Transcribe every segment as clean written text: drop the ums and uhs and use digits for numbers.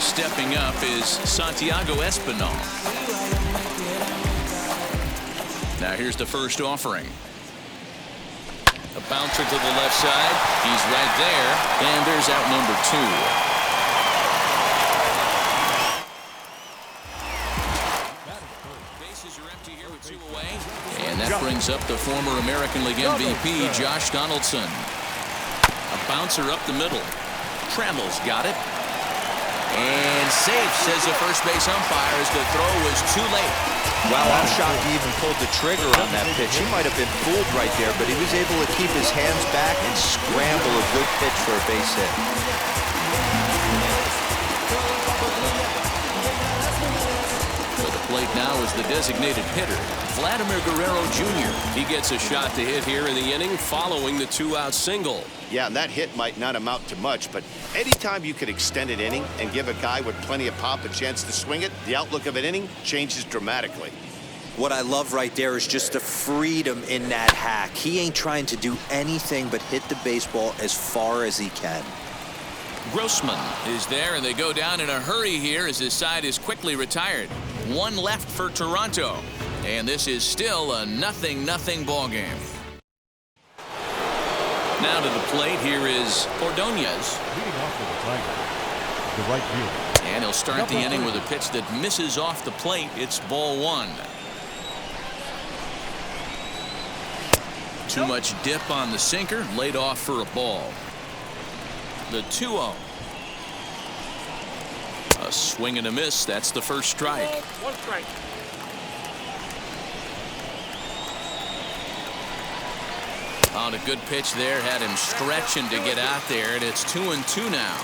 Stepping up is Santiago Espinal. Now here's the first offering. A bouncer to the left side. He's right there. And there's out number 2. Bases are empty here with 2 away. And that brings up the former American League MVP, Josh Donaldson. A bouncer up the middle. Trammell's got it. And safe, says the first base umpire, as the throw was too late. Wow, I'm shocked he even pulled the trigger on that pitch. He might have been fooled right there, but he was able to keep his hands back and scramble a good pitch for a base hit. To the plate now is the designated hitter, Vladimir Guerrero Jr. He gets a shot to hit here in the inning following the 2-out single. Yeah, and that hit might not amount to much, but anytime you can extend an inning and give a guy with plenty of pop a chance to swing it, the outlook of an inning changes dramatically. What I love right there is just the freedom in that hack. He ain't trying to do anything but hit the baseball as far as he can. Grossman is there, and they go down in a hurry here as his side is quickly retired. 1 left for Toronto, and this is still a 0-0 ball game. Now to the plate, here is Ordonez. Leading off for the Tigers, the right fielder. And he'll start the inning with a pitch that misses off the plate. It's ball 1. Too much dip on the sinker, laid off for a ball. The 2-0. A swing and a miss. That's the first strike. 1 strike. On a good pitch there, had him stretching to get out there, and it's 2-2 now.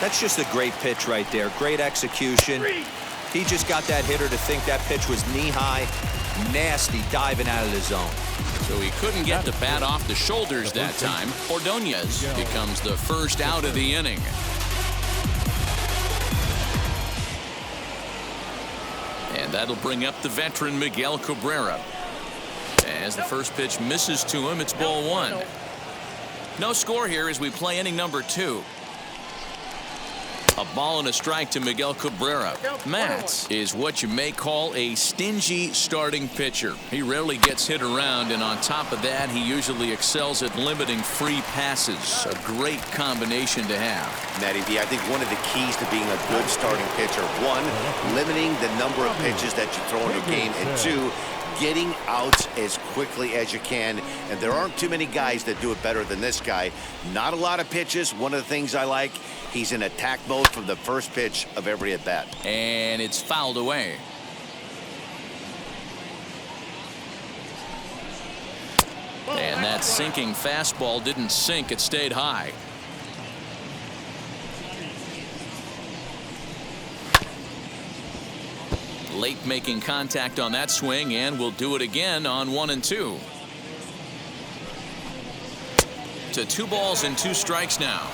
That's just a great pitch right there. Great execution. He just got that hitter to think that pitch was knee-high. Nasty diving out of the zone. So he couldn't get the bat off the shoulders that time. Ordonez becomes the first out of the inning. And that'll bring up the veteran Miguel Cabrera. As the first pitch misses to him, it's ball 1. No score here as we play inning number 2. A ball and a strike to Miguel Cabrera. Matz is what you may call a stingy starting pitcher. He rarely gets hit around, and on top of that, he usually excels at limiting free passes. A great combination to have. Matty B, I think one of the keys to being a good starting pitcher, 1, limiting the number of pitches that you throw in a game, and 2, getting outs as quickly as you can. And there aren't too many guys that do it better than this guy. Not a lot of pitches. One of the things I like, he's in attack mode from the first pitch of every at bat. And it's fouled away. And that sinking fastball didn't sink, it stayed high. Late making contact on that swing, and will do it again on 1 and 2. To 2 balls and 2 strikes now.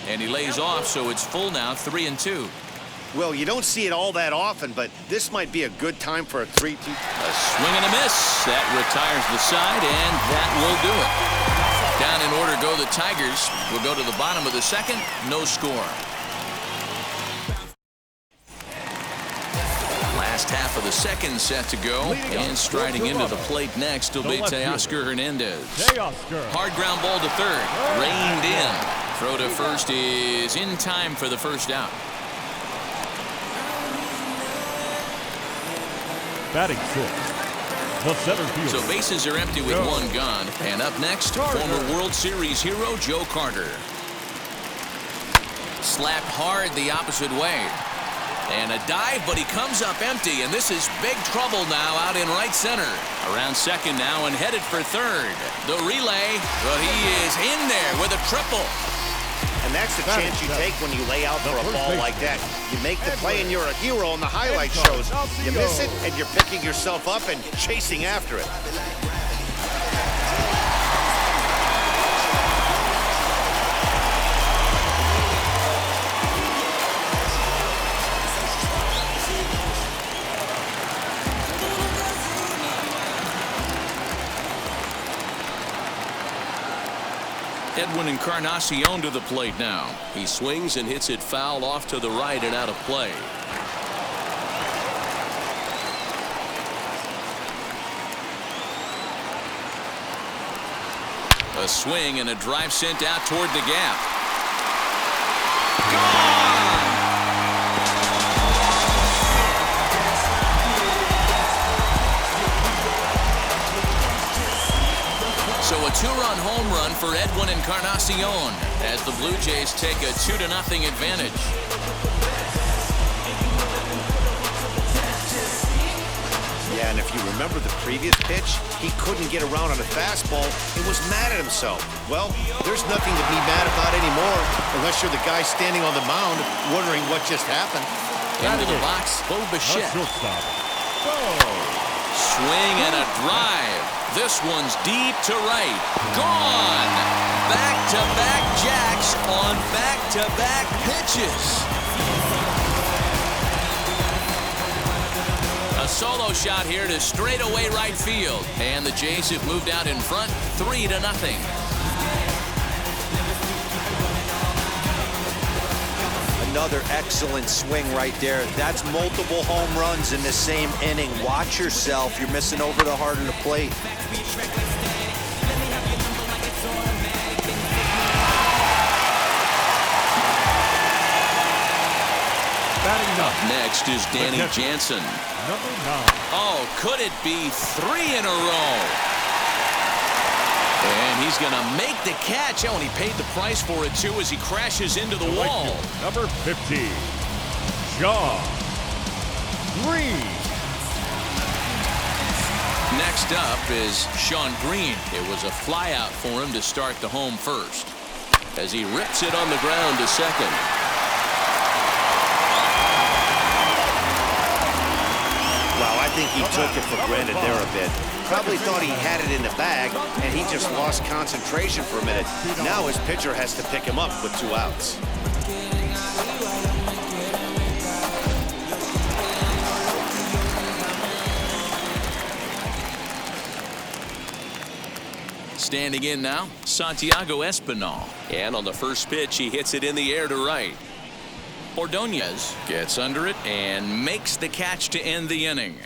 And he lays off, so it's full now, 3 and 2. Well, you don't see it all that often, but this might be a good time for a 3-2. A swing and a miss. That retires the side, and that will do it. Down in order go the Tigers. We'll go to the bottom of the 2nd. No score. Last half of the 2nd set to go. And striding into the plate next will be Teoscar Hernandez. Hard ground ball to 3rd. Reined in. Throw to 1st is in time for the first out. Batting 6. The center field. So bases are empty with 1 gone. And up next, former World Series hero Joe Carter. Slapped hard the opposite way. And a dive, but he comes up empty. And this is big trouble now out in right center. Around 2nd now and headed for 3rd. The relay, but he is in there with a triple. And that's the chance you take when you lay out for a ball like that. You make the play and you're a hero on the highlight shows. You miss it and you're picking yourself up and chasing after it. Edwin Encarnacion to the plate now. He swings and hits it foul off to the right and out of play. A swing and a drive sent out toward the gap. Gone! So a two-run home run for Edwin Encarnacion as the Blue Jays take a 2-0 advantage. Yeah, and if you remember the previous pitch, he couldn't get around on a fastball and was mad at himself. Well, there's nothing to be mad about anymore unless you're the guy standing on the mound wondering what just happened. Into the box, Bo Bichette. Swing and a drive. This one's deep to right. Gone! Back-to-back jacks on back-to-back pitches. A solo shot here to straightaway right field. And the Jays have moved out in front 3-0. Another excellent swing right there. That's multiple home runs in the same inning. Watch yourself. You're missing over the heart of the plate. Up next is Danny Jansen. Number 9. Oh, could it be 3 in a row? And he's going to make the catch. Oh, and he paid the price for it, too, as he crashes into the wall. Number 15, John Green. Next up is Sean Green. It was a flyout for him to start the home first, As he rips it on the ground to second. Wow, I think he took it for granted there a bit. Probably thought he had it in the bag, and he just lost concentration for a minute. Now his pitcher has to pick him up with 2 outs. Standing in now, Santiago Espinal. And on the first pitch, he hits it in the air to right. Ordonez gets under it and makes the catch to end the inning.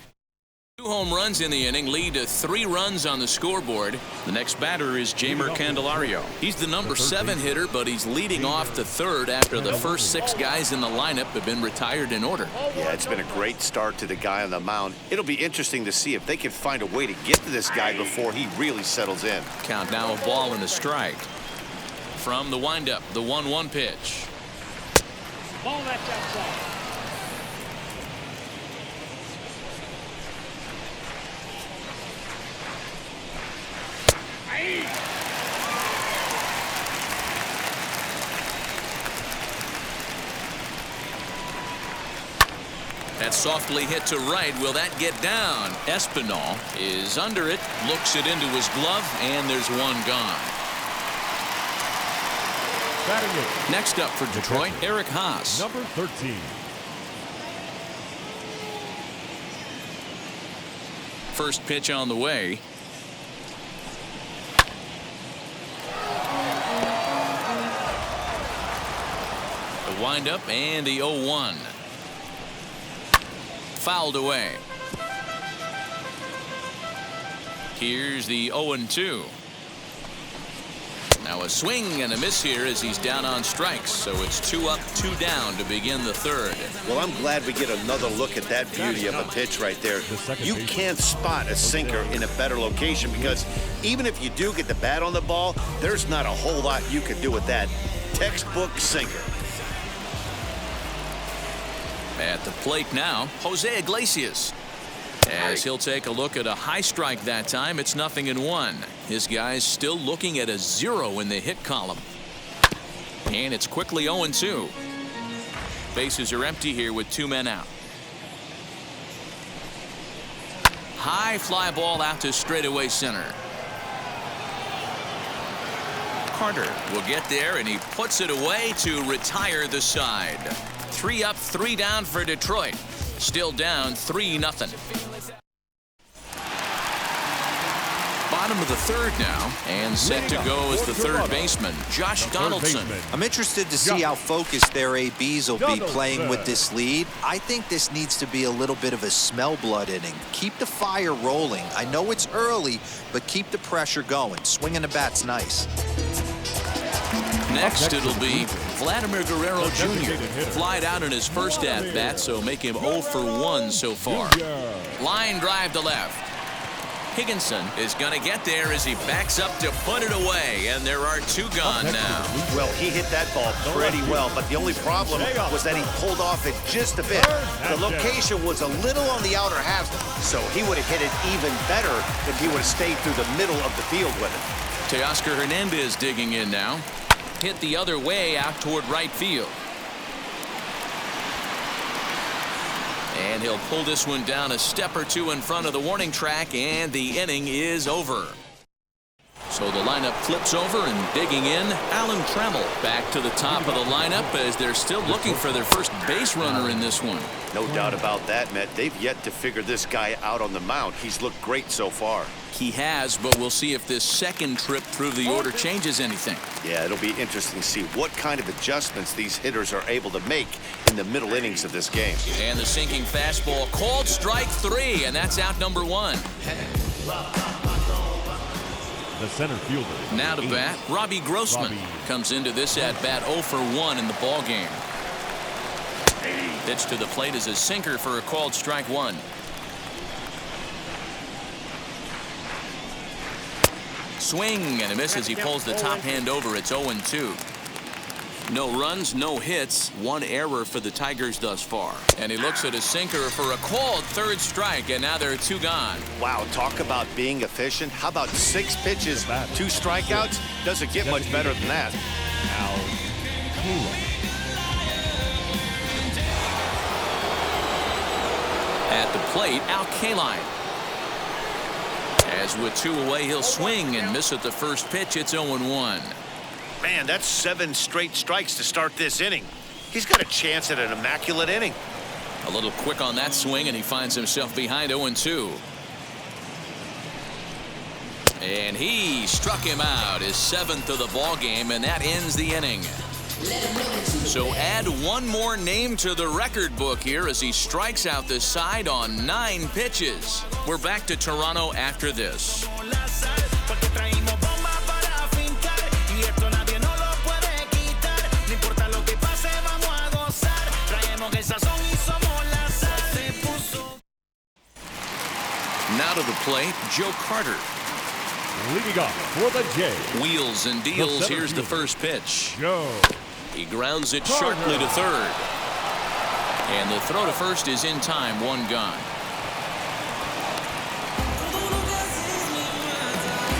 2 home runs in the inning lead to 3 runs on the scoreboard. The next batter is Jeimer Candelario. He's the number 7 hitter, but he's leading off the third after the first 6 guys in the lineup have been retired in order. Yeah, it's been a great start to the guy on the mound. It'll be interesting to see if they can find a way to get to this guy before he really settles in. Count now a ball and a strike. From the windup, the 1-1 pitch. Ball that's outside. That's softly hit to right. Will that get down? Espinal is under it, looks it into his glove, and there's one gone. Next up for Detroit, Eric Haas. Number 13. First pitch on the way. The windup and the 0-1. Fouled away. Here's the 0-2. Now a swing and a miss here as he's down on strikes. So it's 2 up, 2 down to begin the third. Well, I'm glad we get another look at that beauty of a pitch right there. You can't spot a sinker in a better location because even if you do get the bat on the ball, there's not a whole lot you can do with that. Textbook sinker. At the plate now, Jose Iglesias. As he'll take a look at a high strike that time, it's 0-1. His guy's still looking at a 0 in the hit column. And it's quickly 0-2. Bases are empty here with 2 men out. High fly ball out to straightaway center. Carter will get there, and he puts it away to retire the side. 3 up, 3 down for Detroit. Still down 3-0. Bottom of the third now, and set to go is the third baseman, Josh Donaldson. I'm interested to see how focused their ABs will be playing with this lead. I think this needs to be a little bit of a smell blood inning. Keep the fire rolling. I know it's early, but keep the pressure going. Swinging the bat's nice. Next, it'll be Vladimir Guerrero Jr. Flied out in his first at-bat, so make him 0 for 1 so far. Line drive to left. Higginson is going to get there as he backs up to put it away, and there are 2 gone now. Well, he hit that ball pretty well, but the only problem was that he pulled off it just a bit. The location was a little on the outer half, so he would have hit it even better if he would have stayed through the middle of the field with it. Teoscar Hernandez digging in now. Hit the other way out toward right field. And he'll pull this one down a step or 2 in front of the warning track, and the inning is over. So the lineup flips over, and digging in, Alan Trammell back to the top of the lineup as they're still looking for their first base runner in this one. No doubt about that, Matt. They've yet to figure this guy out on the mound. He's looked great so far. He has, but we'll see if this second trip through the order changes anything. Yeah, it'll be interesting to see what kind of adjustments these hitters are able to make in the middle innings of this game. And the sinking fastball called strike 3, and that's out number 1. The center fielder. Now to bat, Robbie Grossman comes into this at bat 0 for 1 in the ball game. Pitch to the plate is a sinker for a called strike 1. Swing and a miss as he pulls the top hand over. It's 0-2. No runs, no hits, 1 error for the Tigers thus far. And he looks at a sinker for a called third strike, and now there are 2 gone. Wow, talk about being efficient. How about 6 pitches, 2 strikeouts? Doesn't get much better than that. At the plate, Al Kaline. As with 2 away, he'll swing and miss at the first pitch. It's 0-1. Man, that's 7 straight strikes to start this inning. He's got a chance at an immaculate inning. A little quick on that swing, and he finds himself behind 0-2. And he struck him out, his 7th of the ball game, and that ends the inning. So add 1 more name to the record book here as he strikes out the side on 9 pitches. We're back to Toronto after this. Now to the plate, Joe Carter. Leading off for the Jays. Wheels and deals. Here's the first pitch. Joe. He grounds it sharply to third. And the throw to first is in time. 1 gone.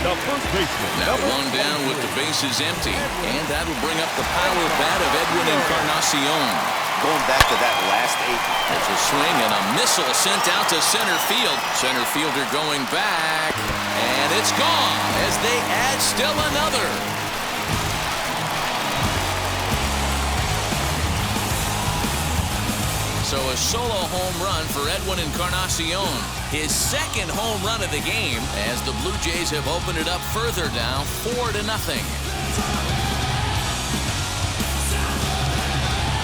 The first baseman. Now 1 down with the bases empty. And that'll bring up the power bat of Edwin Encarnacion. Going back to that last 8. There's a swing and a missile sent out to center field. Center fielder going back. And it's gone as they add still another. So a solo home run for Edwin Encarnacion. His 2nd home run of the game as the Blue Jays have opened it up further now 4-0.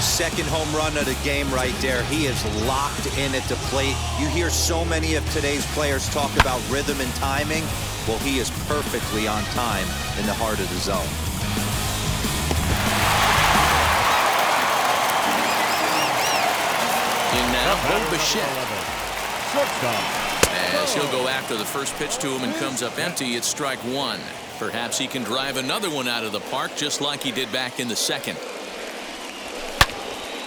2nd home run of the game right there. He is locked in at the plate. You hear so many of today's players talk about rhythm and timing. Well, he is perfectly on time in the heart of the zone. In now, Bo Bichette. Shortstop. As he'll go after the first pitch to him and comes up empty, it's strike 1. Perhaps he can drive another one out of the park just like he did back in the 2nd.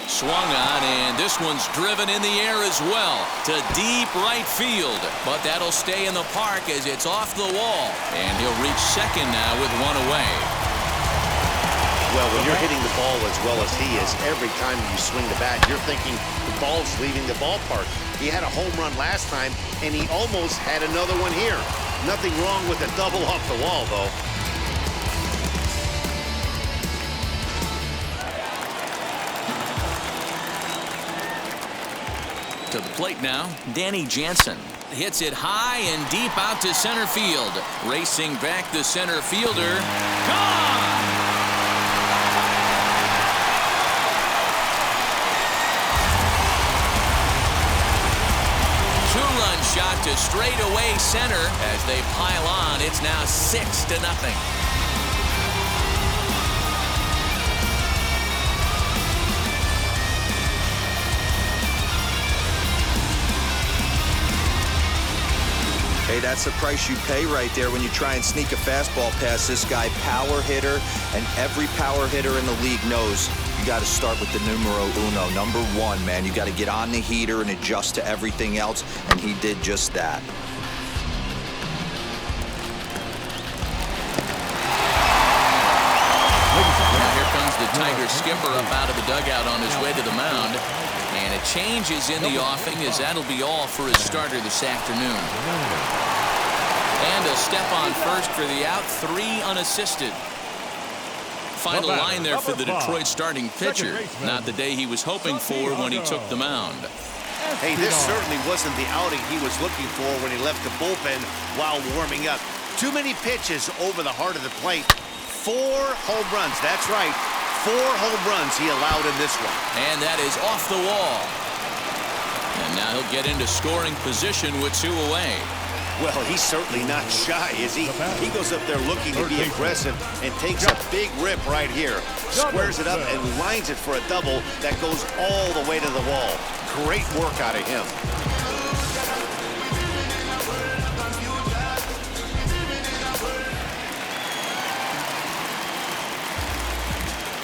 Swung on, and this one's driven in the air as well to deep right field. But that'll stay in the park as it's off the wall. And he'll reach 2nd now with 1 away. Well, when you're hitting the ball as well as he is, every time you swing the bat, you're thinking the ball's leaving the ballpark. He had a home run last time, and he almost had another one here. Nothing wrong with a double off the wall, though. To the plate now, Danny Jansen. hits it high and deep out to center field. Racing back the center fielder. Gone! Two-run shot to straightaway center. As they pile on, it's now 6-0. Hey, that's the price you pay right there when you try and sneak a fastball past this guy. Power hitter, and every power hitter in the league knows you got to start with the numero uno, number one, man. You got to get on the heater and adjust to everything else, and he did just that. Now here comes the Tigers skipper up out of the dugout on his way to the mound. And a change is in the offing, as that'll be all for his starter this afternoon. And a step on first for the out, 3 unassisted. Final line there for the Detroit starting pitcher. Not the day he was hoping for when he took the mound. Hey, this certainly wasn't the outing he was looking for when he left the bullpen while warming up. Too many pitches over the heart of the plate. 4 home runs, that's right. 4 home runs he allowed in this one. And that is off the wall. And now he'll get into scoring position with 2 away. Well, he's certainly not shy, is he? He goes up there looking to be aggressive and takes a big rip right here. Squares it up and lines it for a double that goes all the way to the wall. Great work out of him.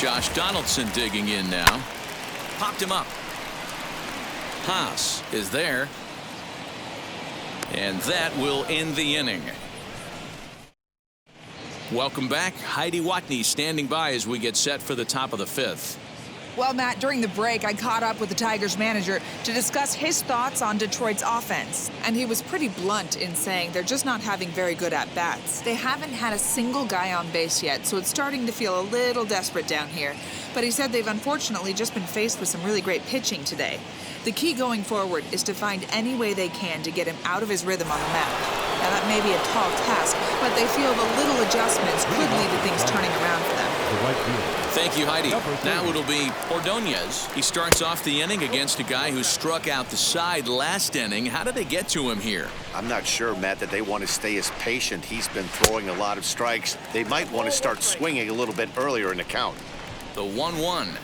Josh Donaldson digging in now. Popped him up. Haas is there. And that will end the inning. Welcome back. Heidi Watney standing by as we get set for the top of the 5th. Well, Matt, during the break, I caught up with the Tigers manager to discuss his thoughts on Detroit's offense. And he was pretty blunt in saying they're just not having very good at-bats. They haven't had a single guy on base yet, so it's starting to feel a little desperate down here. But he said they've unfortunately just been faced with some really great pitching today. The key going forward is to find any way they can to get him out of his rhythm on the mound. Now, that may be a tall task, but they feel the little adjustments could lead to things turning around for them. Thank you, Heidi. Now it'll be Ordonez. He starts off the inning against a guy who struck out the side last inning. How did they get to him here? I'm not sure, Matt, that they want to stay as patient. He's been throwing a lot of strikes. They might want to start swinging a little bit earlier in the count. The 1-1.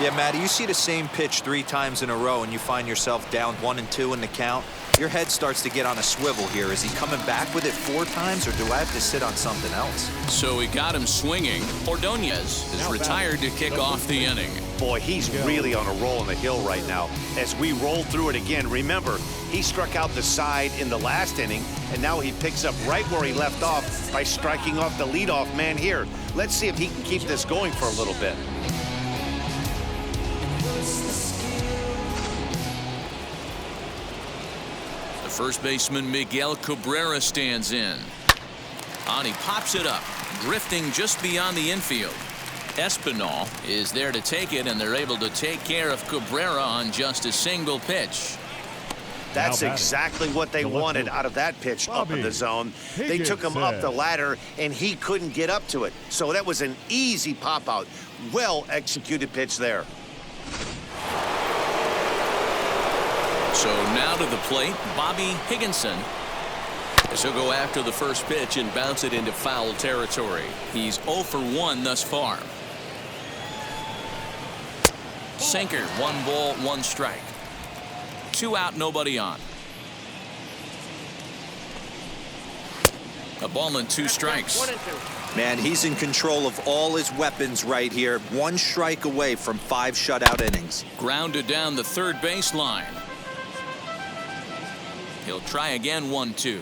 Yeah, Matty, you see the same pitch 3 times in a row and you find yourself down 1-2 in the count. Your head starts to get on a swivel here. Is he coming back with it 4 times, or do I have to sit on something else? So he got him swinging. Ordonez is retired to kick off the inning. Boy, he's really on a roll on the hill right now. As we roll through it again, remember, he struck out the side in the last inning, and now he picks up right where he left off by striking off the leadoff man here. Let's see if he can keep this going for a little bit. First baseman Miguel Cabrera stands in. He pops it up, drifting just beyond the infield. Espinal is there to take it, and they're able to take care of Cabrera on just a single pitch. That's exactly what they wanted out of that pitch up in the zone. They took him up the ladder, and he couldn't get up to it. So that was an easy pop-out. Well-executed pitch there. So now to the plate, Bobby Higginson. As he'll go after the first pitch and bounce it into foul territory. He's 0 for 1 thus far. Sinker, 1 ball, 1 strike. 2 out, nobody on. A ball and 2 strikes. Man, he's in control of all his weapons right here. 1 strike away from 5 shutout innings. Grounded down the third baseline. He'll try again, 1-2.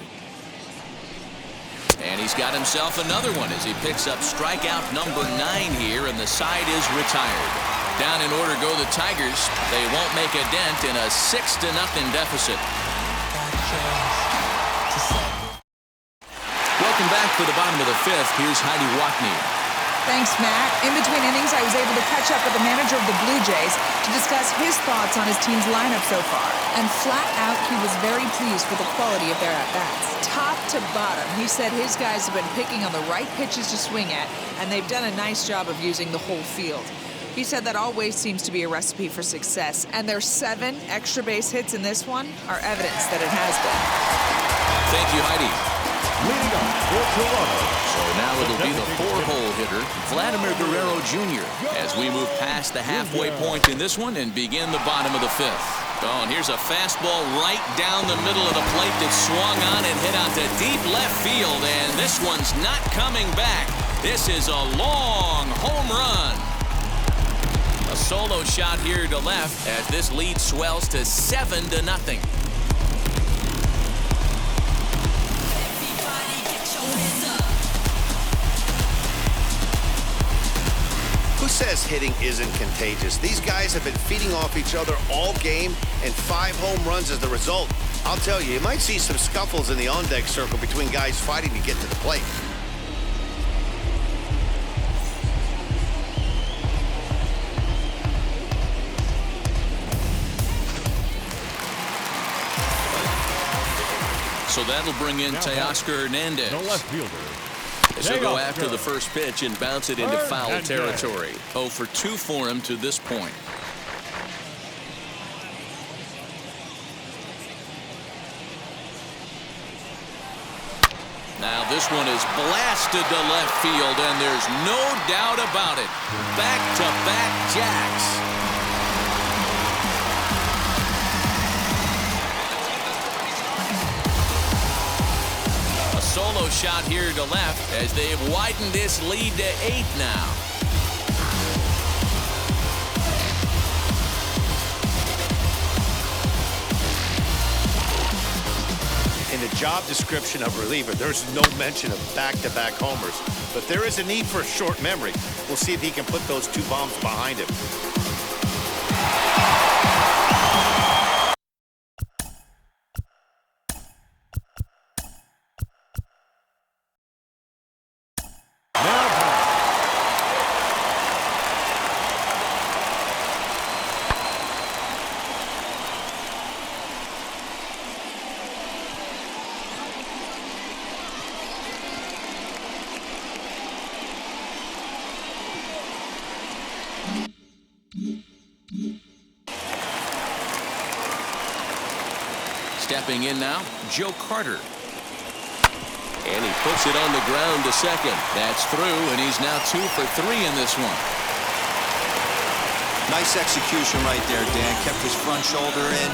And he's got himself another one as he picks up strikeout number 9 here, and the side is retired. Down in order go the Tigers. They won't make a dent in a 6-0 deficit. Welcome back for the bottom of the 5th. Here's Heidi Watney. Thanks, Matt. In between innings, I was able to catch up with the manager of the Blue Jays to discuss his thoughts on his team's lineup so far. And flat out, he was very pleased with the quality of their at-bats. Top to bottom, he said his guys have been picking on the right pitches to swing at, and they've done a nice job of using the whole field. He said that always seems to be a recipe for success, and their 7 extra base hits in this one are evidence that it has been. Thank you, Heidi. Leading up for Toronto. So now it'll be the 4-hole hitter, Vladimir Guerrero Jr., as we move past the halfway point in this one and begin the bottom of the 5th. Oh, and here's a fastball right down the middle of the plate that swung on and hit out to deep left field, and this one's not coming back. This is a long home run. A solo shot here to left as this lead swells to 7-0. Who says hitting isn't contagious? These guys have been feeding off each other all game, and 5 home runs is the result. I'll tell you, you might see some scuffles in the on-deck circle between guys fighting to get to the plate. So that'll bring in Teoscar Hernandez. The left fielder. He'll go after the first pitch and bounce it into foul territory. 0 for 2 for him to this point. Now this one is blasted to left field, and there's no doubt about it. Back-to-back jacks. Solo shot here to left as they've widened this lead to 8 now. In the job description of reliever, there's no mention of back-to-back homers, but there is a need for short memory. We'll see if he can put those 2 bombs behind him. Stepping in now, Joe Carter. And he puts it on the ground to second. That's through, and he's now 2 for 3 in this one. Nice execution right there, Dan. Kept his front shoulder in,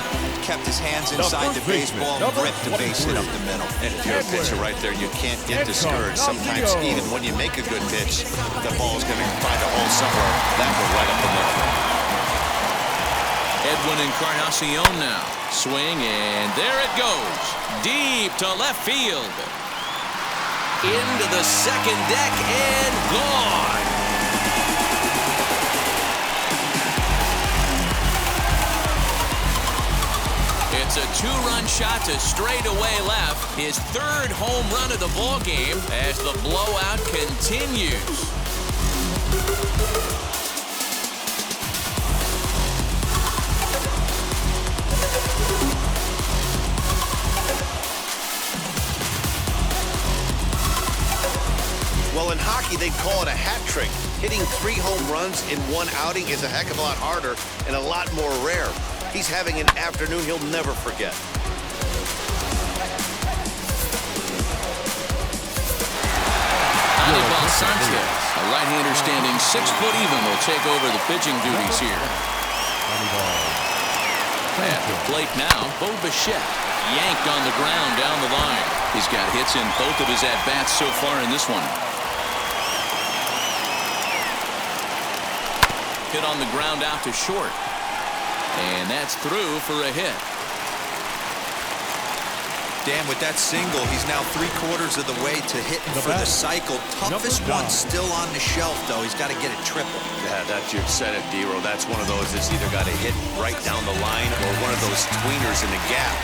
kept his hands inside the baseball, ripped the base hit up the middle. And if you're a pitcher right there, you can't get discouraged. Sometimes even when you make a good pitch, the ball's going to find a hole somewhere. That was right up the middle. Edwin Encarnacion now. Swing, and there it goes. Deep to left field. Into the second deck and gone. It's a 2-run shot to straightaway left. His 3rd home run of the ball game as the blowout continues. Well, in hockey, they call it a hat trick. Hitting 3 home runs in 1 outing is a heck of a lot harder and a lot more rare. He's having an afternoon he'll never forget. Anibal Sanchez, a right-hander standing 6 foot even, will take over the pitching duties here. At the plate now, Bo Bichette, yanked on the ground down the line. He's got hits in both of his at-bats so far in this one. Hit on the ground out to short. And that's through for a hit. Dan, with that single, he's now 3/4 of the way to hitting for the cycle. Toughest one still on the shelf, though. He's got to get a triple. Yeah, that's your set it, D-Row. That's one of those that's either got to hit right down the line or one of those tweeners in the gap.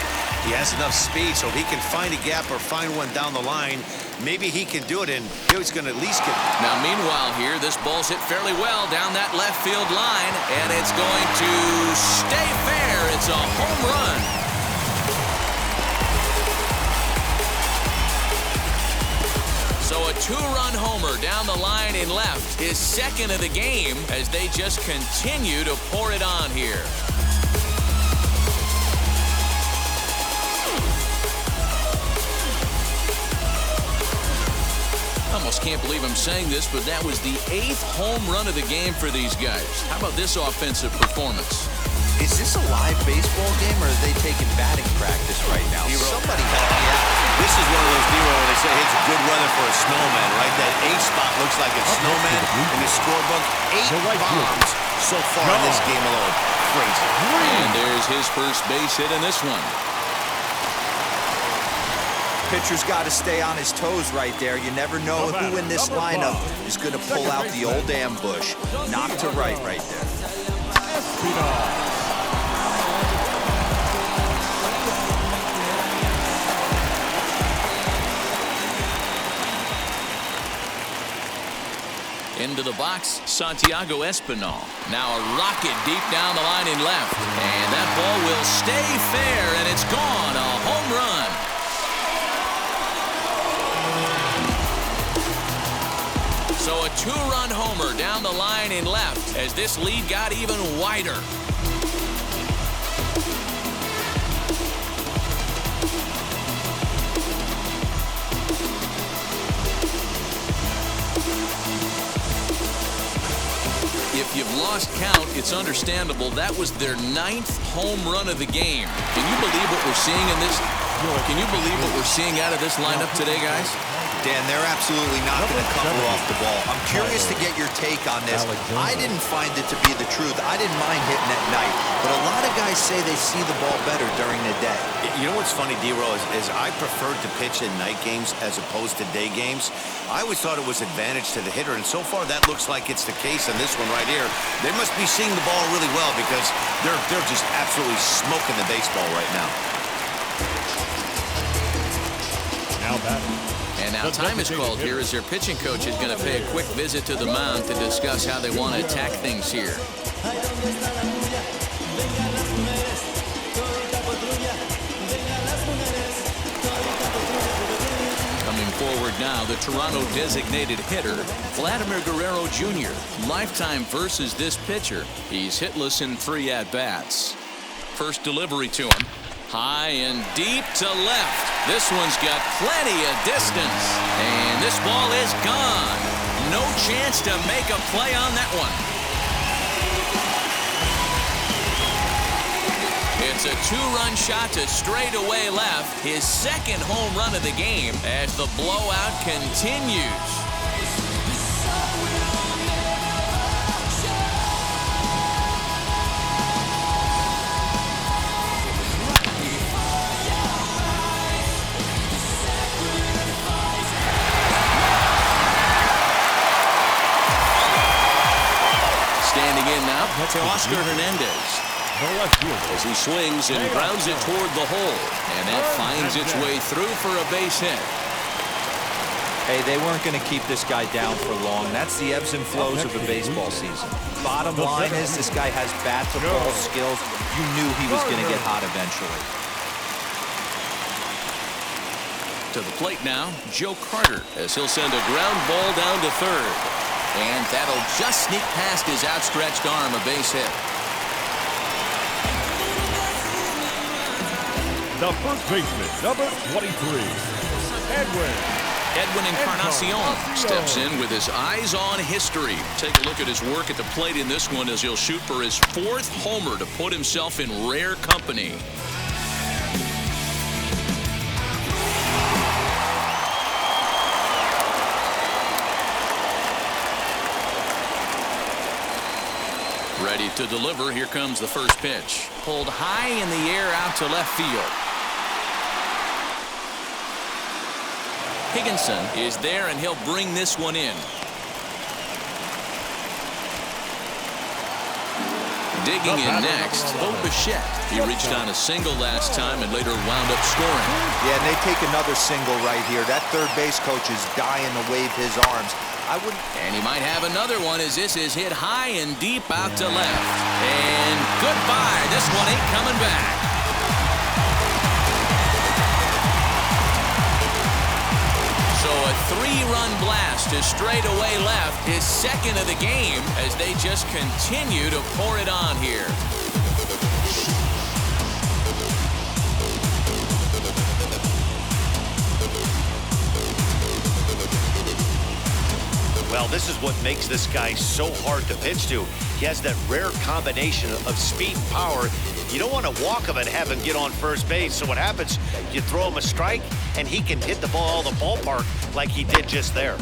He has enough speed, so if he can find a gap or find one down the line, maybe he can do it, and he's going to at least get... Now, meanwhile here, this ball's hit fairly well down that left field line, and it's going to stay fair. It's a home run. So a two-run homer down the line in left, his second of the game, as they just continue to pour it on here. Almost can't believe I'm saying this, but that was the 8th home run of the game for these guys. How about this offensive performance? Is this a live baseball game, or are they taking batting practice right now? Somebody help me out. This is one of those deals where they say it's a good weather for a snowman, right? That 8 spot looks like it's snowman in the scorebook. 8 bombs so far in this game alone. Crazy. And there's his first base hit in this one. Pitcher's got to stay on his toes right there. You never know who in this lineup is going to pull out the old ambush. Knock to right there. Into the box, Santiago Espinal. Now a rocket deep down the line in left. And that ball will stay fair, and it's gone. A home run. So a two-run homer down the line in left as this lead got even wider. If you've lost count, it's understandable. That was their 9th home run of the game. Can you believe what we're seeing in this? Can you believe what we're seeing out of this lineup today, guys? Dan, they're absolutely not going to cover off the ball. I'm curious to get your take on this. I didn't find it to be the truth. I didn't mind hitting at night, but a lot of guys say they see the ball better during the day. You know what's funny, D-Row, is I preferred to pitch in night games as opposed to day games. I always thought it was advantage to the hitter, and so far that looks like it's the case in this one right here. They must be seeing the ball really well because they're just absolutely smoking the baseball right now. Now batting. And now time is called here as their pitching coach is going to pay a quick visit to the mound to discuss how they want to attack things here. Coming forward now, the Toronto designated hitter, Vladimir Guerrero Jr. Lifetime versus this pitcher. He's hitless in 3 at-bats. First delivery to him. High and deep to left. This one's got plenty of distance. And this ball is gone. No chance to make a play on that one. It's a 2-run shot to straightaway left. His second home run of the game as the blowout continues. For Oscar Hernandez as he swings and grounds it toward the hole, and that finds its way through for a base hit. Hey, they weren't going to keep this guy down for long. That's the ebbs and flows of a baseball season. Bottom line is this guy has bat-to-ball skills. You knew he was going to get hot eventually. To the plate now, Joe Carter, as he'll send a ground ball down to third. And that'll just sneak past his outstretched arm, a base hit. The first baseman, number 23, Edwin Encarnacion steps in with his eyes on history. Take a look at his work at the plate in this one as he'll shoot for his 4th homer to put himself in rare company. Ready to deliver. Here comes the first pitch. Pulled high in the air out to left field. Higginson is there, and he'll bring this one in. Digging in next, Bo Bichette. He reached on a single last time and later wound up scoring. Yeah, and they take another single right here. That third base coach is dying to wave his arms. I wouldn't. And he might have another one as this is hit high and deep out to left. And goodbye. This one ain't coming back. So a 3-run blast to straightaway left, his second of the game, as they just continue to pour it on here. Well, this is what makes this guy so hard to pitch to. He has that rare combination of speed and power. You don't want to walk him and have him get on first base. So what happens, you throw him a strike, and he can hit the ball out of the ballpark like he did just there.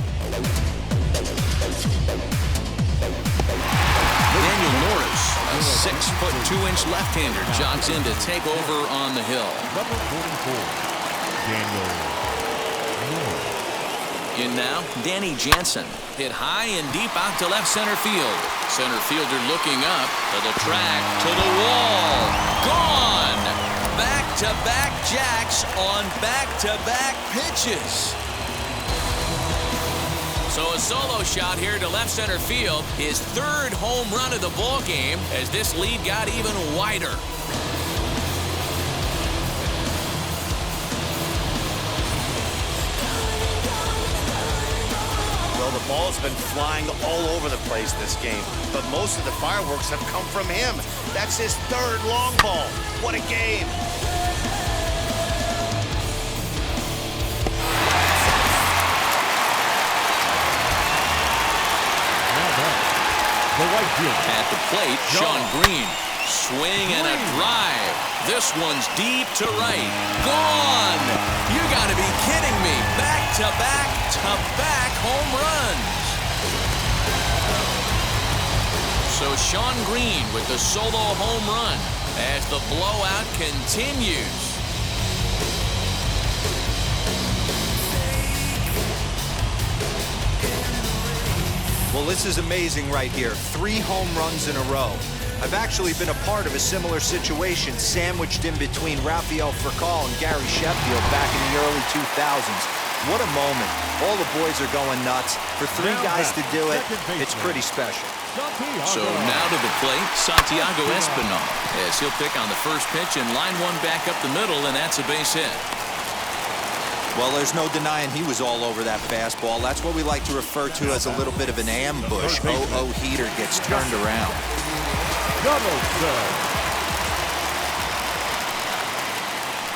Daniel Norris, a 6'2" left-hander, jogs in to take over on the hill. Number 44, Daniel Norris. In now, Danny Jansen. Hit high and deep out to left center field. Center fielder looking up to the track, to the wall. Gone! Back-to-back jacks on back-to-back pitches. So a solo shot here to left center field. His third home run of the ball game as this lead got even wider. Well, the ball's been flying all over the place this game, but most of the fireworks have come from him. That's his third long ball. What a game. The right fielder. At the plate, Sean Green. Swing and a drive. This one's deep to right. Gone! You gotta be kidding me. Back-to-back home runs. So Sean Green with the solo home run as the blowout continues. Well, this is amazing right here. 3 home runs in a row. I've actually been a part of a similar situation sandwiched in between Rafael Furcal and Gary Sheffield back in the early 2000s. What a moment. All the boys are going nuts. For 3 guys to do it, it's pretty special. So now to the plate, Santiago Espinal, as he'll pick on the first pitch and line one back up the middle, and that's a base hit. Well, there's no denying he was all over that fastball. That's what we like to refer to as a little bit of an ambush. Oh, heater gets turned around.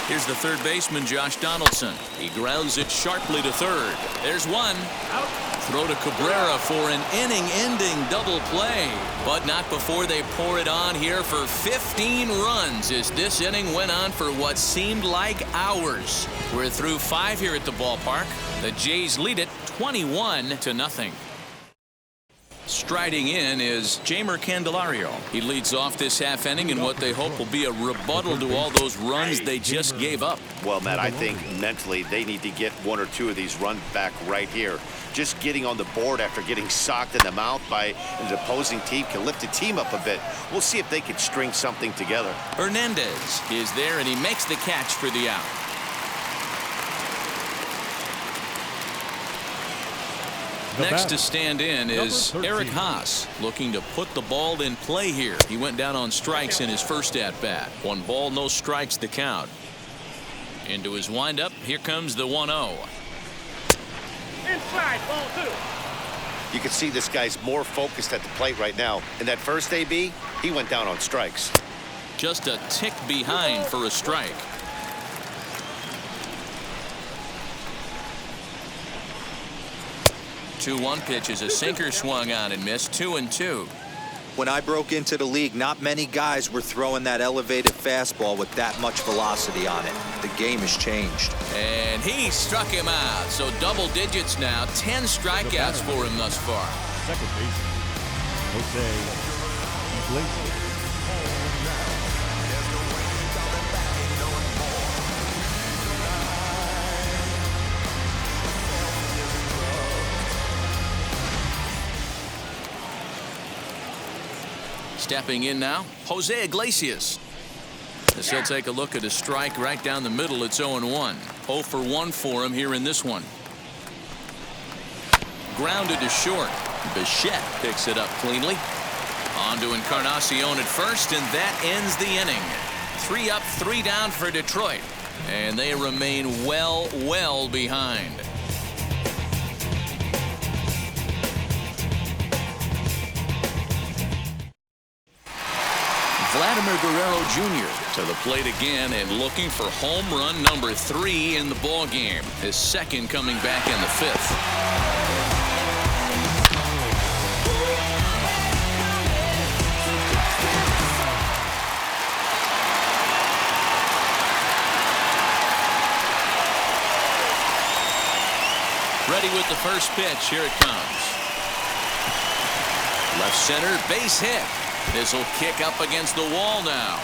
Here's the third baseman, Josh Donaldson. He grounds it sharply to third. There's one. Out. Throw to Cabrera for an inning-ending double play. But not before they pour it on here for 15 runs as this inning went on for what seemed like hours. We're through 5 here at the ballpark. The Jays lead it 21-0. Striding in is Jeimer Candelario. He leads off this half inning in what they hope will be a rebuttal to all those runs they just gave up. Well, Matt, I think mentally they need to get 1 or 2 of these runs back right here. Just getting on the board after getting socked in the mouth by an opposing team can lift the team up a bit. We'll see if they can string something together. Hernandez is there, and he makes the catch for the out. Next to stand in is Eric Haas, looking to put the ball in play here. He went down on strikes in his first at-bat. 1 ball, no strikes the count. Into his windup, here comes the 1-0. Inside, ball 2. You can see this guy's more focused at the plate right now. In that first AB, he went down on strikes. Just a tick behind for a strike. 2-1 pitch is a sinker swung on and missed. 2-2. When I broke into the league, not many guys were throwing that elevated fastball with that much velocity on it. The game has changed. And he struck him out. So double digits now. 10 strikeouts for him thus far. Second baseman, Jose Iglesias. Stepping in now, Jose Iglesias. As he'll take a look at a strike right down the middle. It's 0-1. 0 for 1 for him here in this one. Grounded to short. Bichette picks it up cleanly. On to Encarnacion at first, and that ends the inning. 3 up, 3 down for Detroit. And they remain well behind. Vladimir Guerrero Jr. to the plate again and looking for home run number 3 in the ball game. His second coming back in the 5th. Ready with the first pitch. Here it comes. Left center, base hit. This will kick up against the wall now.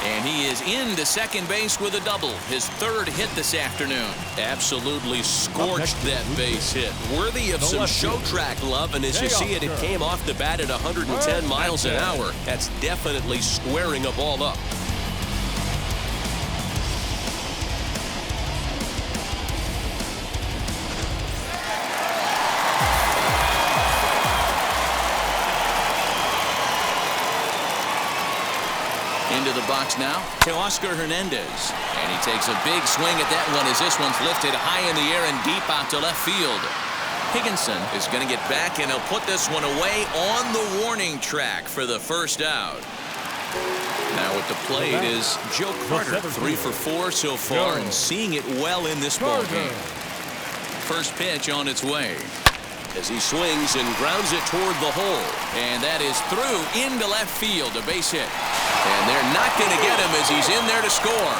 And he is into second base with a double. His 3rd hit this afternoon. Absolutely scorched that base hit. Worthy of some show track love, and as you see it, it came off the bat at 110 miles an hour. That's definitely squaring a ball up. Into the box now to Oscar Hernandez. And he takes a big swing at that one as this one's lifted high in the air and deep out to left field. Higginson is going to get back, and he'll put this one away on the warning track for the first out. Now at the plate is Joe Carter. 3 for 4 so far and seeing it well in this ball game. First pitch on its way. As he swings and grounds it toward the hole. And that is through into left field, a base hit. And they're not going to get him as he's in there to score.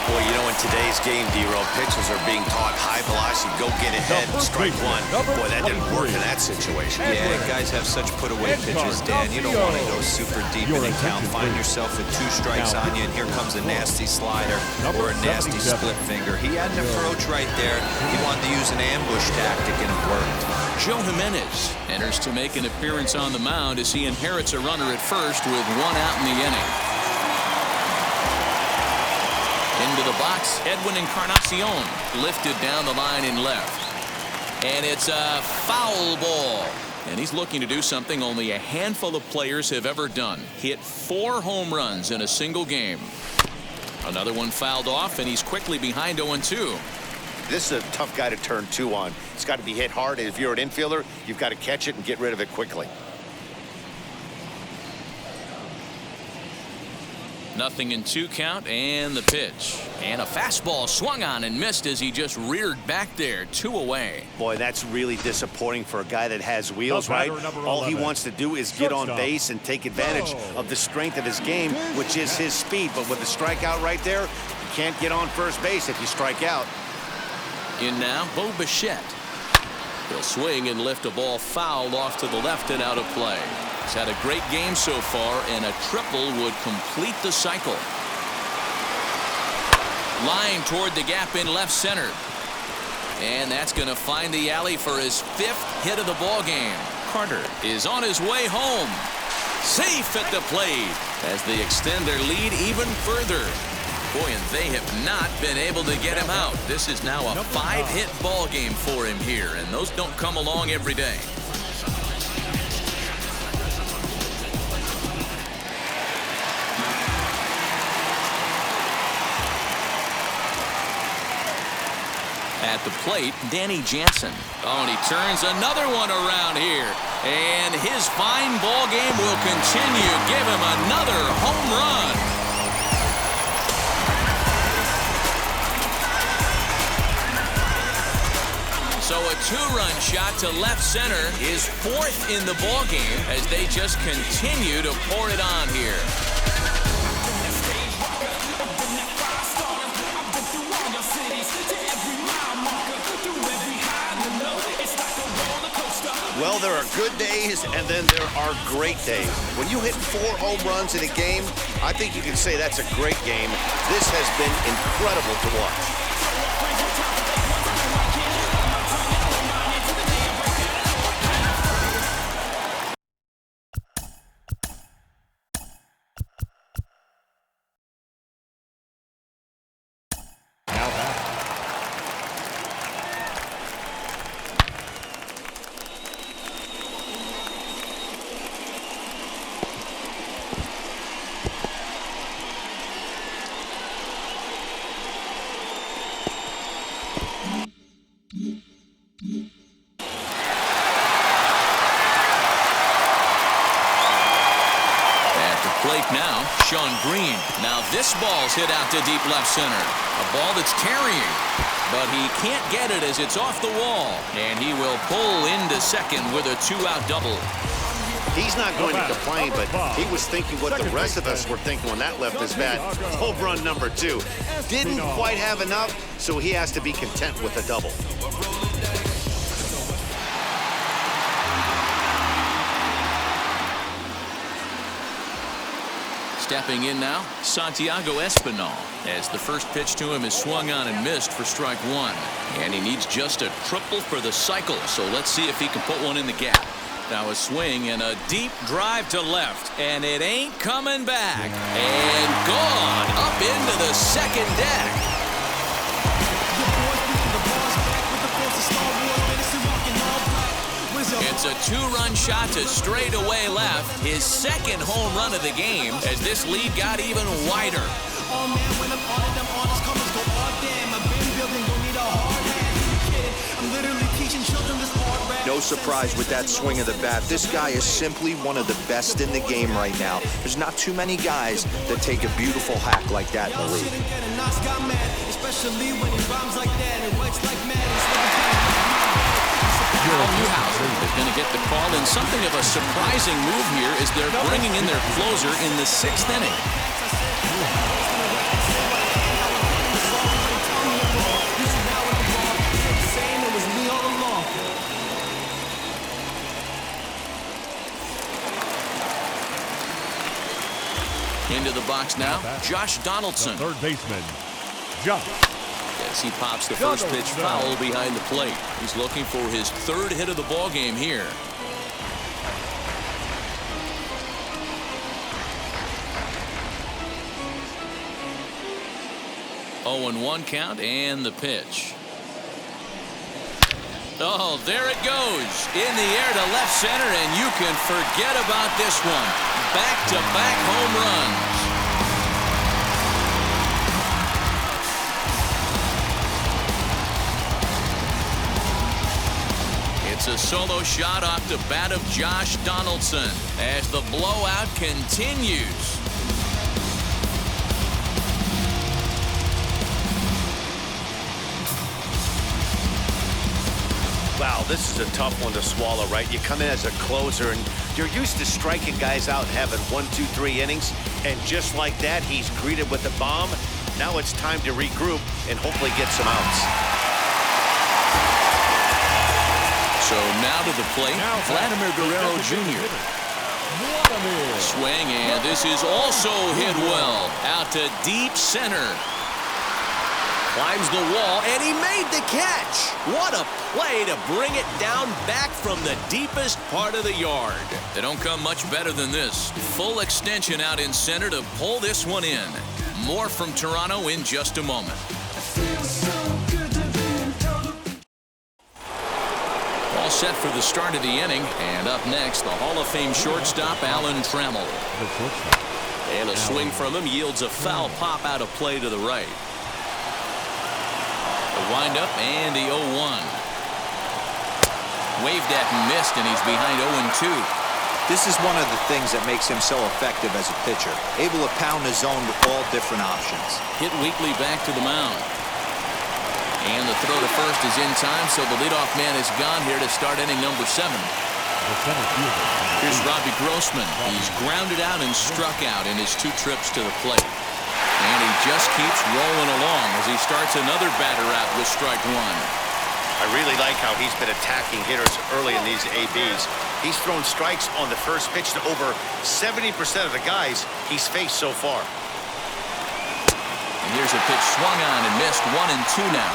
Boy, you know, in today's game, D-Row, pitchers are being taught high velocity, go get ahead, strike one. Boy, that didn't work in that situation. Yeah, guys have such put-away pitches, Dan. You don't want to go super deep in the count. Find yourself with 2 strikes on you, and here comes a nasty slider or a nasty split finger. He had an approach right there. He wanted to use an ambush tactic, and it worked. Joe Jimenez enters to make an appearance on the mound as he inherits a runner at first with 1 out in the inning. Into the box, Edwin Encarnacion lifted down the line in left. And it's a foul ball. And he's looking to do something only a handful of players have ever done. Hit 4 home runs in a single game. Another one fouled off, and he's quickly behind 0-2. This is a tough guy to turn 2 on. It's got to be hit hard. If you're an infielder, you've got to catch it and get rid of it quickly. 0-2 count, and the pitch. And a fastball swung on and missed as he just reared back there. 2 away. Boy, that's really disappointing for a guy that has wheels, right? All he wants to do is get on base and take advantage of the strength of his game, which is his speed. But with the strikeout right there, you can't get on first base if you strike out. In now, Bo Bichette. He'll swing and lift a ball fouled off to the left and out of play. He's had a great game so far, and a triple would complete the cycle. Line toward the gap in left center. And that's going to find the alley for his 5th hit of the ball game. Carter is on his way home. Safe at the plate as they extend their lead even further. Boy, and they have not been able to get him out. This is now a 5-hit ball game for him here, and those don't come along every day. At the plate, Danny Jansen. Oh, and he turns another one around here. And his fine ball game will continue. Give him another home run. So a 2-run shot to left center, his 4th in the ball game as they just continue to pour it on here. Well, there are good days, and then there are great days. When you hit 4 home runs in a game, I think you can say that's a great game. This has been incredible to watch. plate now, Sean Green. Now this ball's hit out to deep left center. A ball that's carrying, but he can't get it as it's off the wall. And he will pull into second with a 2-out double. He's not going to complain, but he was thinking what the rest of us were thinking when that left his bat. Home run number 2. Didn't quite have enough, so he has to be content with a double. Stepping in now, Santiago Espinal, as the first pitch to him is swung on and missed for strike 1. And he needs just a triple for the cycle, so let's see if he can put one in the gap. Now a swing and a deep drive to left, and it ain't coming back. And gone up into the second deck. It's a 2-run shot to straightaway left, his second home run of the game, as this lead got even wider. No surprise with that swing of the bat. This guy is simply one of the best in the game right now. There's not too many guys that take a beautiful hack like that in the league. Newhouser is going to get the call, and something of a surprising move here is they're bringing in their closer in the 6th inning. Into the box now, Josh Donaldson. Third baseman, Josh. As he pops the first pitch foul behind the plate. He's looking for his 3rd hit of the ball game here. Oh, and 1 count and the pitch. Oh, there it goes. In the air to left center, and you can forget about this one. Back-to-back home runs. It's a solo shot off the bat of Josh Donaldson as the blowout continues. Wow, this is a tough one to swallow, right? You come in as a closer, and you're used to striking guys out and having 1, 2, 3 innings, and just like that, he's greeted with a bomb. Now it's time to regroup and hopefully get some outs. So now to the plate, Vladimir Guerrero Jr. Swing, and this is also hit well. Out to deep center. Climbs the wall, and he made the catch. What a play to bring it down back from the deepest part of the yard. They don't come much better than this. Full extension out in center to pull this one in. More from Toronto in just a moment. All set for the start of the inning, and up next, the Hall of Fame shortstop, Alan Trammell. And a swing from him yields a foul pop out of play to the right. The windup and the 0-1. Waved at and missed, and he's behind 0-2. This is one of the things that makes him so effective as a pitcher. Able to pound the zone with all different options. Hit weakly back to the mound. And the throw to first is in time, so the leadoff man is gone here to start inning number 7. Here's Robbie Grossman. He's grounded out and struck out in his 2 trips to the plate. And he just keeps rolling along as he starts another batter out with strike 1. I really like how he's been attacking hitters early in these ABs. He's thrown strikes on the first pitch to over 70% of the guys he's faced so far. And here's a pitch swung on and missed. 1-2 now.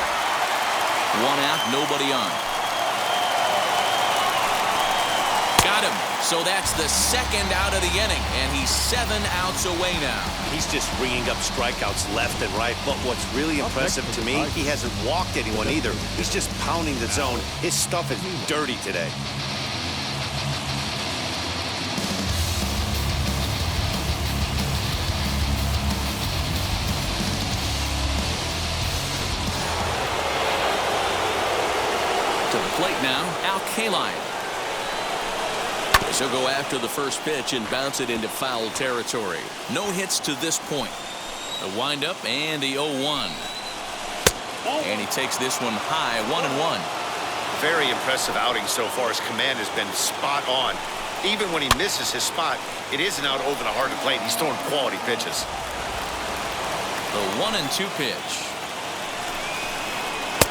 1 out, nobody on. Got him. So that's the 2nd out of the inning, and he's 7 outs away now. He's just ringing up strikeouts left and right, but what's really impressive to me, he hasn't walked anyone either. He's just pounding the zone. His stuff is dirty today. To the plate now, Al Kaline. as he'll go after the first pitch and bounce it into foul territory. No hits to this point. The windup and the 0-1. And he takes this one high, 1-1. Very impressive outing so far. His command has been spot on. Even when he misses his spot, it isn't out over the heart of the plate. He's throwing quality pitches. The 1-2 pitch.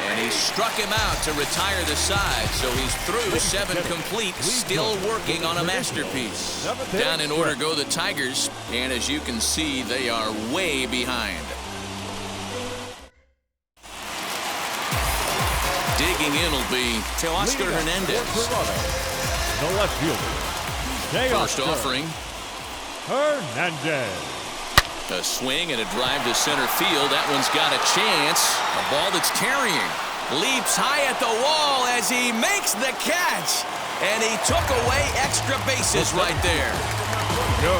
And he struck him out to retire the side, so he's through 7 complete, still working on a masterpiece. Down in order go the Tigers, and as you can see, they are way behind. Digging in will be Teoscar Hernandez. The left fielder. First offering. Hernandez. A swing and a drive to center field. That one's got a chance. A ball that's carrying. Leaps high at the wall as he makes the catch. And he took away extra bases right there. Go.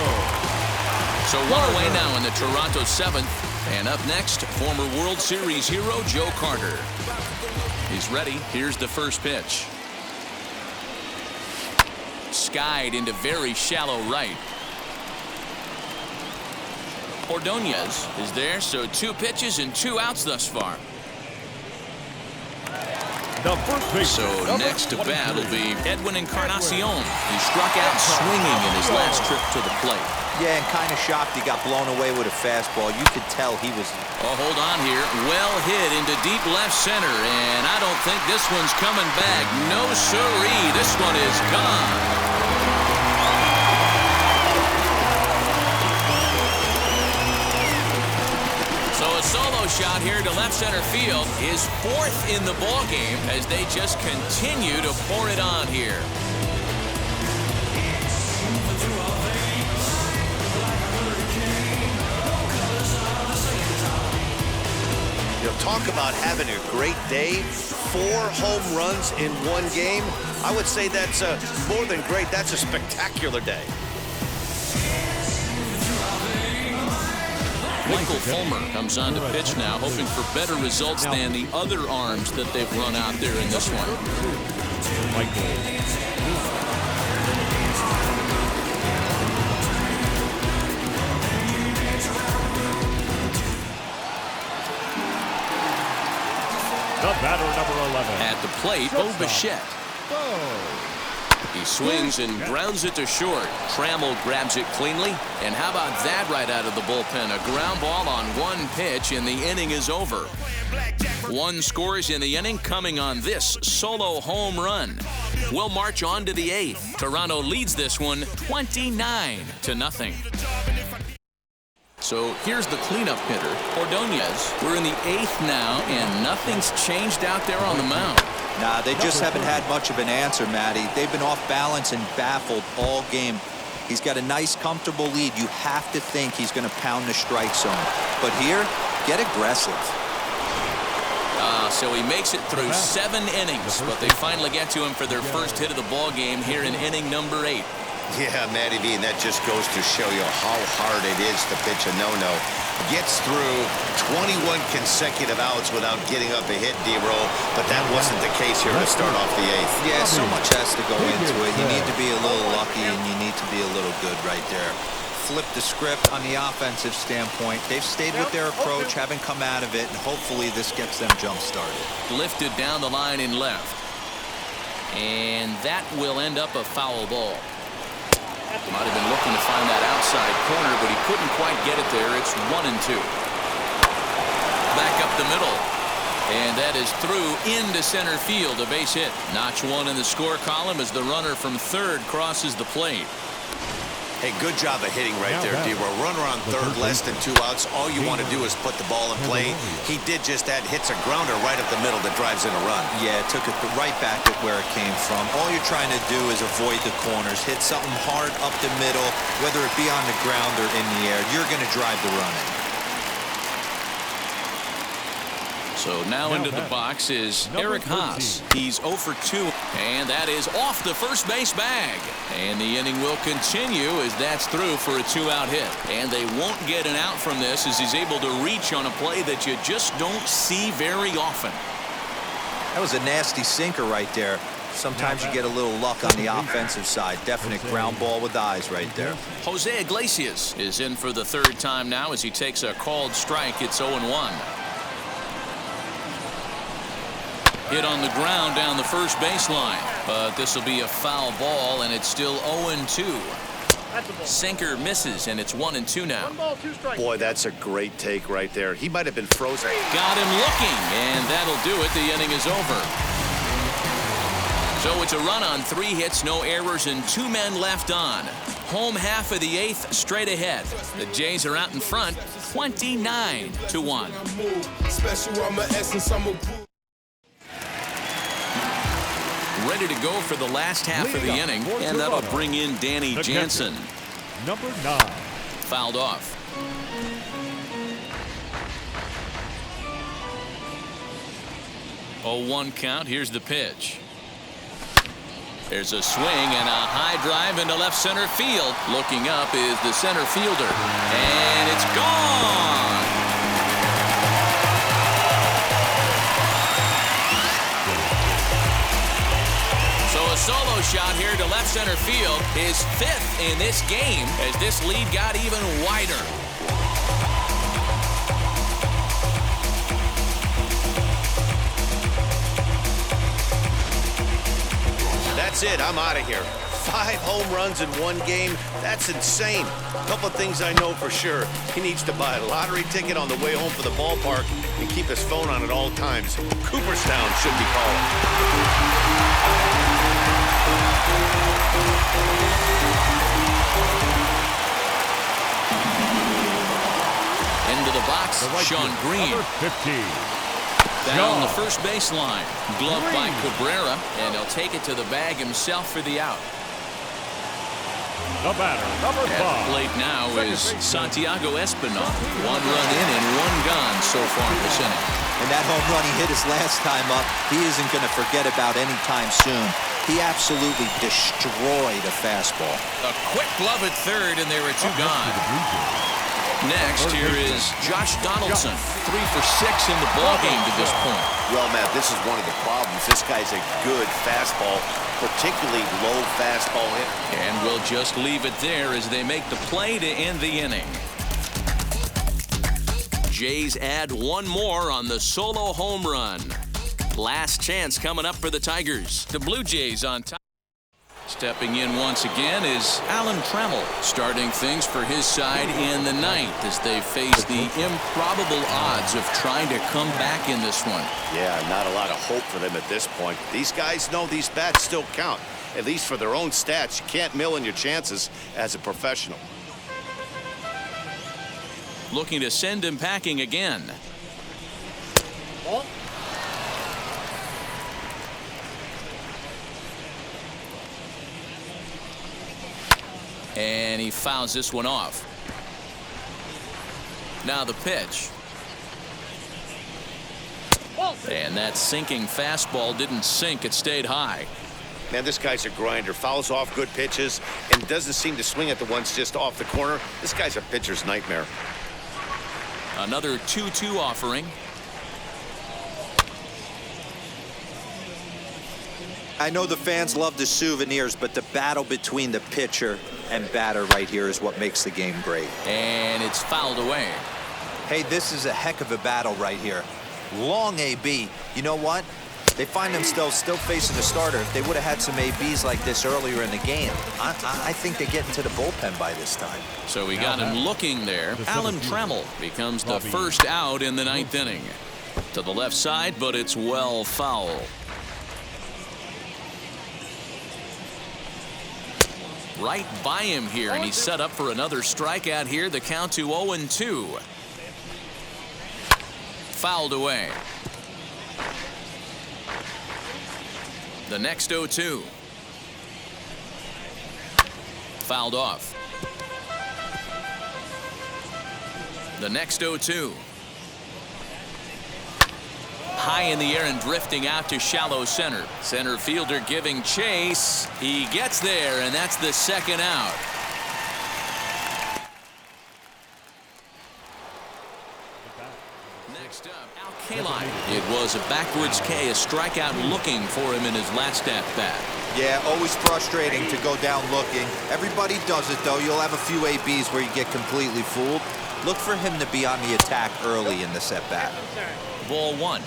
So one away now in the Toronto 7th. And up next, former World Series hero Joe Carter. He's ready. Here's the first pitch. Skied into very shallow right. Ordonez is there, so 2 pitches and 2 outs thus far. The first pitch. So next to bat will be Edwin Encarnacion. He struck out swinging in his last trip to the plate. Yeah, and kind of shocked he got blown away with a fastball. You could tell he was... Oh, hold on here. Well hit into deep left center, and I don't think this one's coming back. No siree. This one is gone. So a solo shot here to left center field, his 4th in the ball game as they just continue to pour it on here. You'll talk about having a great day. 4 home runs in 1 game. I would say that's more than great. That's a spectacular day. Michael Fulmer comes on to pitch now, hoping for better results than the other arms that they've run out there in this one. The batter, number 11. At the plate, Bo Bichette. He swings and grounds it to short. Trammell grabs it cleanly. And how about that right out of the bullpen? A ground ball on 1 pitch, and the inning is over. 1 scores in the inning coming on this solo home run. We'll march on to the 8th. Toronto leads this one 29-0. So here's the cleanup hitter, Ordonez. We're in the 8th now, and nothing's changed out there on the mound. Nah, they just haven't had much of an answer, Matty. They've been off balance and baffled all game. He's got a nice, comfortable lead. You have to think he's going to pound the strike zone. But here, get aggressive. So he makes it through 7 innings, but they finally get to him for their first hit of the ball game here in inning number 8. Yeah, Matty V, and that just goes to show you how hard it is to pitch a no-no. Gets through 21 consecutive outs without getting up a hit, D-roll, but that wasn't the case here to start off the 8th. Yeah, so much has to go into it. You need to be a little lucky, and you need to be a little good right there. Flip the script on the offensive standpoint. They've stayed with their approach, haven't come out of it, and hopefully this gets them jump-started. Lifted down the line in left. And that will end up a foul ball. Might have been looking to find that outside corner, but he couldn't quite get it there. It's 1-2. Back up the middle. And that is through into center field, a base hit. Notch 1 in the score column as the runner from third crosses the plate. Hey, good job of hitting right there, D-roll. Runner on third, less than 2 outs. All you want to do is put the ball in play. He did just that. Hits a grounder right up the middle that drives in a run. Yeah, took it right back at where it came from. All you're trying to do is avoid the corners. Hit something hard up the middle, whether it be on the ground or in the air. You're going to drive the run in. So now into the box is Eric Haas. He's 0 for 2, and that is off the first base bag. And the inning will continue as that's through for a 2-out hit. And they won't get an out from this as he's able to reach on a play that you just don't see very often. That was a nasty sinker right there. Sometimes you get a little luck on the offensive side. Definite ground ball with eyes right there. Jose Iglesias is in for the third time now as he takes a called strike. It's 0-1. Hit on the ground down the first baseline, but this will be a foul ball, and it's still 0-2. Sinker misses, and it's 1-2 now. Boy, that's a great take right there. He might have been frozen. Got him looking, and that'll do it. The inning is over. So it's a run on 3 hits, no errors, and 2 men left on. Home half of the 8th, straight ahead. The Jays are out in front, 29-1. Ready to go for the last half of the inning, and that'll bring in Danny Jansen. Number 9. Fouled off. Oh, 1 count. Here's the pitch. There's a swing and a high drive into left center field. Looking up is the center fielder, and it's gone. So a solo shot here to left center field, his 5th in this game, as this lead got even wider. That's it. I'm out of here. 5 home runs in 1 game. That's insane. A couple of things I know for sure. He needs to buy a lottery ticket on the way home for the ballpark and keep his phone on at all times. Cooperstown should be calling. Into the box, Sean Green. Number 15. Down the first baseline. Glove by Cabrera, and he'll take it to the bag himself for the out. The batter, number 5. At the plate now is Santiago Espinal. 1 run in and 1 gone so far this inning. And that home run he hit his last time up, he isn't going to forget about anytime soon. He absolutely destroyed a fastball. A quick glove at third, and there are 2 gone. Next, here is Josh Donaldson, 3 for 6 in the ballgame to this point. Well, Matt, this is one of the problems. This guy's a good fastball, particularly low fastball hitter. And we'll just leave it there as they make the play to end the inning. Jays add 1 more on the solo home run. Last chance coming up for the Tigers. The Blue Jays on top. Stepping in once again is Alan Trammell, starting things for his side in the 9th as they face the improbable odds of trying to come back in this one. Yeah, not a lot of hope for them at this point. These guys know these bats still count, at least for their own stats. You can't mill in your chances as a professional. Looking to send him packing again. And he fouls this one off. Now the pitch. And that sinking fastball didn't sink. It stayed high. Man, this guy's a grinder. Fouls off good pitches and doesn't seem to swing at the ones just off the corner. This guy's a pitcher's nightmare. Another 2-2 offering. I know the fans love the souvenirs, but the battle between the pitcher and batter right here is what makes the game great. And it's fouled away. Hey, this is a heck of a battle right here. Long AB. You know what? They find themselves still facing a starter. If they would have had some ABs like this earlier in the game, I think they get into the bullpen by this time. So we got him looking there. Alan Trammell becomes the first out in the 9th inning. To the left side, but it's well foul. Right by him here, and he's set up for another strikeout here. The count to 0-2. Fouled away. The next 0-2. Fouled off. The next 0-2. High in the air and drifting out to shallow center. Center fielder giving chase. He gets there, and that's the second out. Next up, Al Kaline. It was a backwards K, a strikeout looking for him in his last at-bat. Yeah, always frustrating to go down looking. Everybody does it, though. You'll have a few ABs where you get completely fooled. Look for him to be on the attack early in this at-bat. Ball one.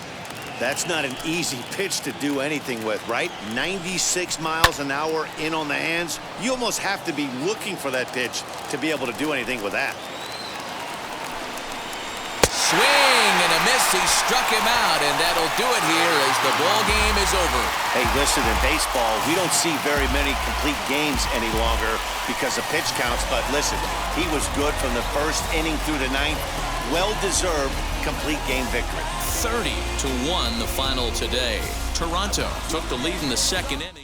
That's not an easy pitch to do anything with, right? 96 miles an hour in on the hands. You almost have to be looking for that pitch to be able to do anything with that. Swing and a miss. He struck him out, and that'll do it here as the ball game is over. Hey, listen, in baseball, we don't see very many complete games any longer because of pitch counts. But listen, he was good from the first inning through the ninth. Well-deserved complete game victory. 30-1 the final today. Toronto took the lead in the second inning.